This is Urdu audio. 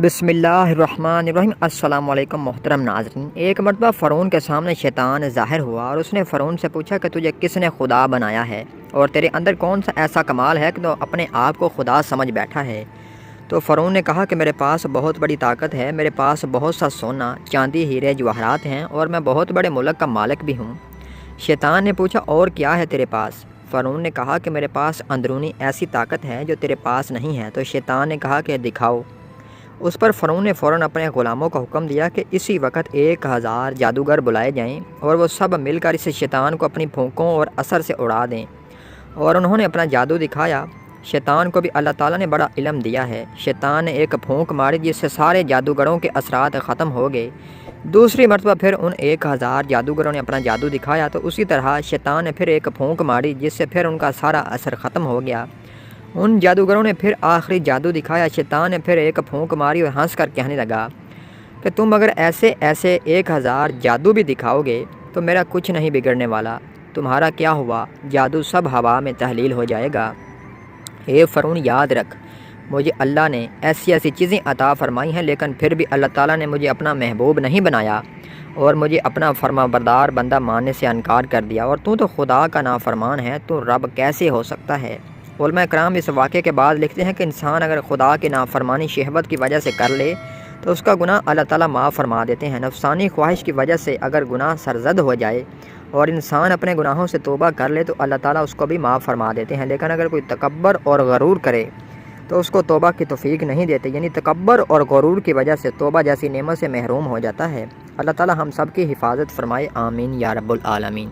بسم اللہ الرحمن الرحیم۔ السلام علیکم محترم ناظرین۔ ایک مرتبہ فرعون کے سامنے شیطان ظاہر ہوا اور اس نے فرعون سے پوچھا کہ تجھے کس نے خدا بنایا ہے اور تیرے اندر کون سا ایسا کمال ہے کہ تو اپنے آپ کو خدا سمجھ بیٹھا ہے۔ تو فرعون نے کہا کہ میرے پاس بہت بڑی طاقت ہے، میرے پاس بہت سا سونا چاندی ہیرے جواہرات ہیں اور میں بہت بڑے ملک کا مالک بھی ہوں۔ شیطان نے پوچھا اور کیا ہے تیرے پاس؟ فرعون نے کہا کہ میرے پاس اندرونی ایسی طاقت ہے جو تیرے پاس نہیں ہے۔ تو شیطان نے کہا کہ دکھاؤ۔ اس پر فرعون نے فوراً اپنے غلاموں کو حکم دیا کہ اسی وقت 1000 جادوگر بلائے جائیں اور وہ سب مل کر اس شیطان کو اپنی پھونکوں اور اثر سے اڑا دیں، اور انہوں نے اپنا جادو دکھایا۔ شیطان کو بھی اللہ تعالیٰ نے بڑا علم دیا ہے۔ شیطان نے ایک پھونک ماری جس سے سارے جادوگروں کے اثرات ختم ہو گئے۔ دوسری مرتبہ پھر ان 1000 جادوگروں نے اپنا جادو دکھایا تو اسی طرح شیطان نے پھر ایک پھونک ماری جس سے پھر ان کا سارا اثر ختم ہو گیا۔ ان جادوگروں نے پھر آخری جادو دکھایا۔ شیطان نے پھر ایک پھونک ماری اور ہنس کر کہنے لگا کہ تم اگر ایسے 1000 جادو بھی دکھاؤ گے تو میرا کچھ نہیں بگڑنے والا، تمہارا کیا ہوا، جادو سب ہوا میں تحلیل ہو جائے گا۔ اے فرعون، یاد رکھ، مجھے اللہ نے ایسی چیزیں عطا فرمائی ہیں، لیکن پھر بھی اللہ تعالیٰ نے مجھے اپنا محبوب نہیں بنایا اور مجھے اپنا فرما بردار بندہ ماننے سے انکار کر دیا، اور تو خدا کا نافرمان ہے، تو رب کیسے ہو سکتا ہے؟ علماء کرام اس واقعے کے بعد لکھتے ہیں کہ انسان اگر خدا کی نافرمانی شہوت کی وجہ سے کر لے تو اس کا گناہ اللہ تعالیٰ معاف فرما دیتے ہیں۔ نفسانی خواہش کی وجہ سے اگر گناہ سرزد ہو جائے اور انسان اپنے گناہوں سے توبہ کر لے تو اللہ تعالیٰ اس کو بھی معاف فرما دیتے ہیں، لیکن اگر کوئی تکبر اور غرور کرے تو اس کو توبہ کی توفیق نہیں دیتے، یعنی تکبر اور غرور کی وجہ سے توبہ جیسی نعمت سے محروم ہو جاتا ہے۔ اللہ تعالیٰ ہم سب کی حفاظت فرمائے، آمین یا رب العالمین۔